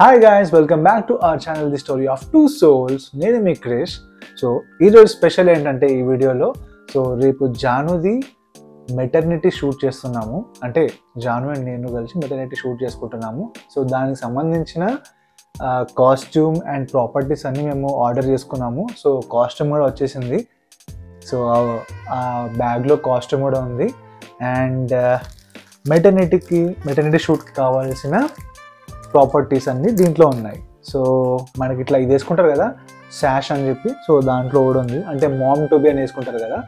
Hi guys, welcome back to our channel The Story of Two Souls. నేను మీ Krish. So ఈరోజు special ఏంటంటే ఈ వీడియోలో రేపు జానుది మెటర్నిటీ షూట్ చేస్తున్నాము. అంటే జాను అండ్ నేను కలిసి మెటర్నిటీ షూట్ చేసుకుంటున్నాము. సో దానికి సంబంధించిన కాస్ట్యూమ్ అండ్ ప్రాపర్టీస్ అన్నీ మేము ఆర్డర్ చేసుకున్నాము. సో కాస్ట్యూమ్ కూడా వచ్చేసింది. సో ఆ బ్యాగ్లో కాస్ట్యూమ్ కూడా ఉంది. అండ్ మెటర్నిటీ షూట్కి కావాల్సిన ప్రాపర్టీస్ అన్నీ దీంట్లో ఉన్నాయి. సో మనకి ఇట్లా ఇది వేసుకుంటారు కదా శాష్ అని చెప్పి, సో దాంట్లో కూడా ఉంది. అంటే మామ్ టు బి అని వేసుకుంటారు కదా,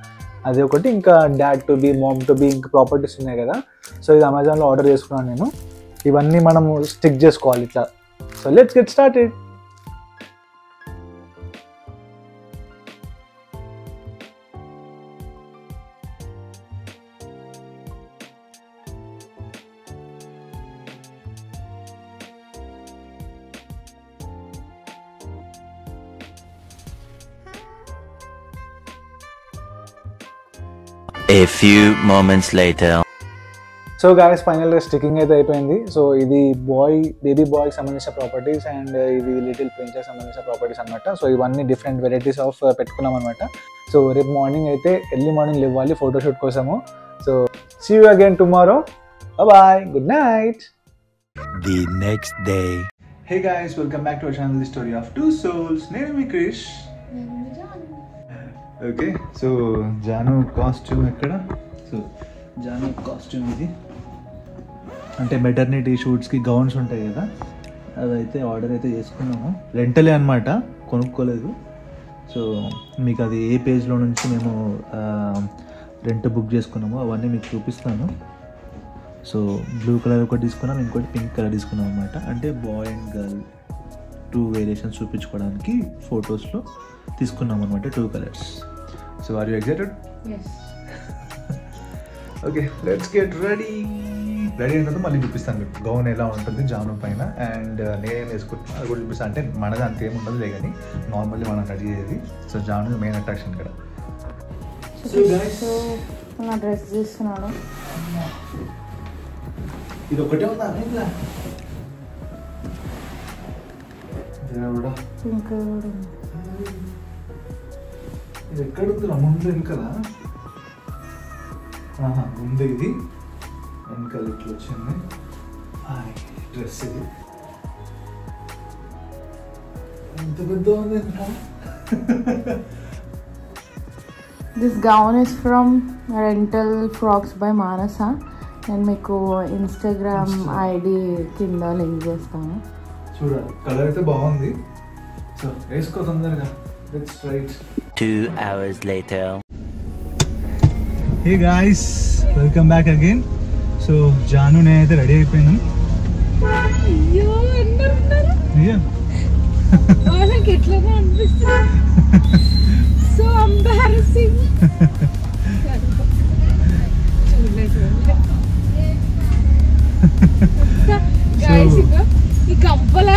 అది ఒకటి. ఇంకా dad to be, mom to be, ఇంకా ప్రాపర్టీస్ ఉన్నాయి కదా. సో ఇది అమెజాన్లో ఆర్డర్ చేసుకున్నాను నేను. ఇవన్నీ మనము స్టిక్ చేసుకోవాలి ఇట్లా. So let's get started. A few moments later. So guys ఫైనల్గా స్టిక్కింగ్ అయితే అయిపోయింది. సో ఇది బేబీ బాయ్కి సంబంధించిన ప్రాపర్టీస్ అండ్ ఇది లిటిల్ ప్రిన్సెస్ సంబంధించిన ప్రాపర్టీస్ అనమాట. సో ఇవన్నీ డిఫరెంట్ వెరైటీస్ ఆఫ్ పెట్టుకున్నాం అనమాట. సో రేపు మార్నింగ్ అయితే ఎర్లీ మార్నింగ్ ఇవ్వాలి ఫోటోషూట్ కోసము. So see you again tomorrow. Bye, good night. The next day. Hey guys, welcome back to our channel the story of two souls. నేను మీ Krish. Okay, so Janu costume ఎక్కడ? So Janu costume ఇది. అంటే maternity షూట్స్కి gowns ఉంటాయి కదా, అదైతే order అయితే చేసుకున్నాము. రెంటలే అనమాట, కొనుక్కోలేదు. సో మీకు అది ఏ పేజ్లో నుంచి మేము రెంట్ బుక్ చేసుకున్నామో అవన్నీ మీకు చూపిస్తాను. సో బ్లూ కలర్ ఒకటి తీసుకున్నాం, ఇంకోటి పింక్ కలర్ తీసుకున్నాం అనమాట. అంటే బాయ్ అండ్ గర్ల్ 2 వేరియేషన్స్ చూపించుకోవడానికి ఫొటోస్లో తీసుకున్నాం అనమాట, 2 colours. So are you excited? Yes. Okay, let's get ready. Ready అయిన మళ్ళీ చూపిస్తాను మీకు గౌన్ ఎలా ఉంటుంది జాను పైన. అండ్ నేనేం వేసుకుంటున్నాను అది కూడా చూపిస్తాను. అంటే మనది అంతేముండదు లే, కానీ నార్మల్లీ మనం రెడీ అయ్యేది. సో జాను మెయిన్ అట్రాక్షన్ ఇక్కడ. సో నా డ్రెస్ తీస్తున్నాడు. ఇది ఒకటే ఉందా ఇట్లా? పింక్ ఇది ఎక్కడ ఉందిరా? ముందు వెనకలా? ముందు ఇది వెనకాల ఇట్లా వచ్చింది డ్రెస్. ఇది ఎంత పెద్ద ఉంది వెనక. This gown is from rental frocks by Manasa. నేను మీకు ఇన్స్టాగ్రామ్ ఐడి కింద లింక్ చేస్తాను. చూడాలి, కలర్ అయితే బాగుంది. సో వేసుకో తొందరగా. Let's try it. 2 hours later. Hey guys, welcome back again. So Janu నేనైతే రెడీ అయిపోయినాం. అయ్యో అన్నారు అయ్యో వాళ్ళకి ఎట్లాగా అనిపిస్తుంది. So embarrassing. ఈ కంపలా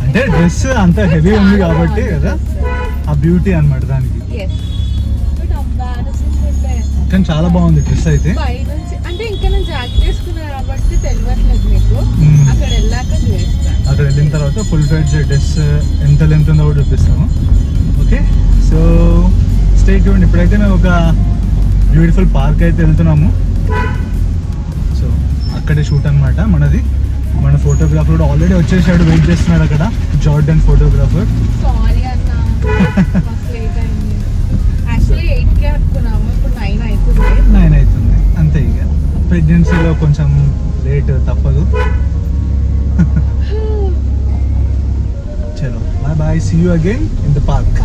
అంటే డ్రెస్ అంత హెవీ ఉంది కాబట్టి కదా, ఆ బ్యూటీ అన్నమాట దానికి. కానీ చాలా బాగుంది డ్రెస్ అయితే. అంటే ఇంకా నేను జాకెట్ వేసుకున్నా కాబట్టి తెలియట్లేదు మీకు. అక్కడ వెళ్ళాక చూపిస్తాను. అక్కడ వెళ్ళిన తర్వాత ఫుల్ ఫ్లెడ్జ్ డ్రెస్ ఎంత లెంత్ ఉందో కూడా చూపిస్తాము. Okay, so stay tuned. ఇప్పుడైతే మేము ఒక బ్యూటిఫుల్ పార్క్ అయితే వెళ్తున్నాము. సో అక్కడే షూట్ అనమాట మనది. మన ఫోటోగ్రాఫర్ కూడా ఆల్రెడీ వచ్చేసాడు, వెయిట్ చేస్తున్నాడు అక్కడ. Jordan photographer. సారీ అన్న, లేట్ అయింది. యాక్చువల్లీ 8కే అనుకున్నాము, ఇప్పుడు 9 అవుతుంది. 9 అవుతుంది అంతే. ఇక ప్రెగ్నెన్సీలో కొంచెం లేట్ తప్పదు. చలో bye bye, see you again in the park.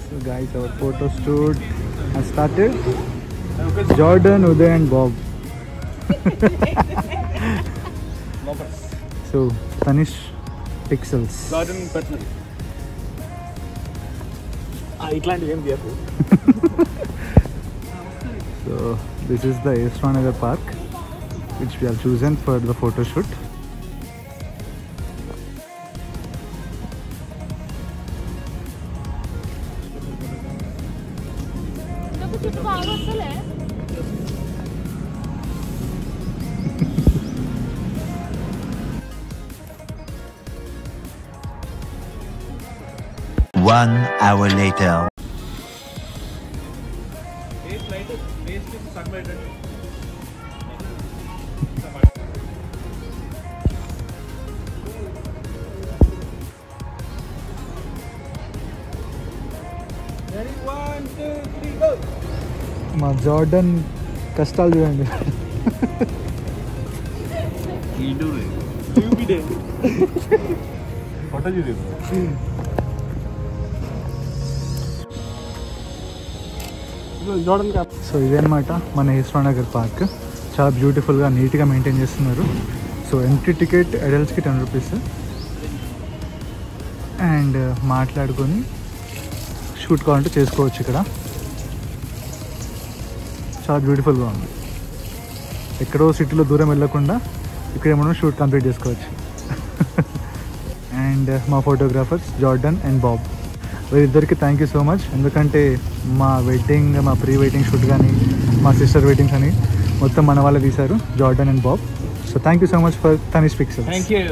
So guys, our photo shoot has started. Jordan, Uday and Bob. So Tanish Pixels. Jordan personally. ఇట్లాంటివి ఏం చేయకు. So this is the Yaswanagar Park which we have chosen for the photo shoot. 1 hour later. మా Jordan కష్టాలు చూడండి. So ఇదేనమాట మన ఈశ్వర Nagar park. చాలా బ్యూటిఫుల్గా నీట్గా మెయింటైన్ చేస్తున్నారు. సో ఎంట్రీ టికెట్ అడల్ట్స్కి 10 రూపీస్. అండ్ మాట్లాడుకొని షూట్ కావాలంటే చేసుకోవచ్చు. ఇక్కడ చాలా బ్యూటిఫుల్గా ఉంది. ఎక్కడో సిటీలో దూరం వెళ్ళకుండా ఇక్కడ మనం షూట్ కంప్లీట్ చేసుకోవచ్చు. అండ్ మా ఫోటోగ్రాఫర్స్ జార్డన్ అండ్ బాబ్, వీరిద్దరికి థ్యాంక్ యూ సో మచ్. ఎందుకంటే మా వెడ్డింగ్, మా ప్రీ వెడ్డింగ్ షూట్ కానీ మా సిస్టర్ వెడ్డింగ్స్ అని మొత్తం మన వాళ్ళే తీశారు, Jordan and Bob. So thank you so much for Tanish Pixels. Thank you.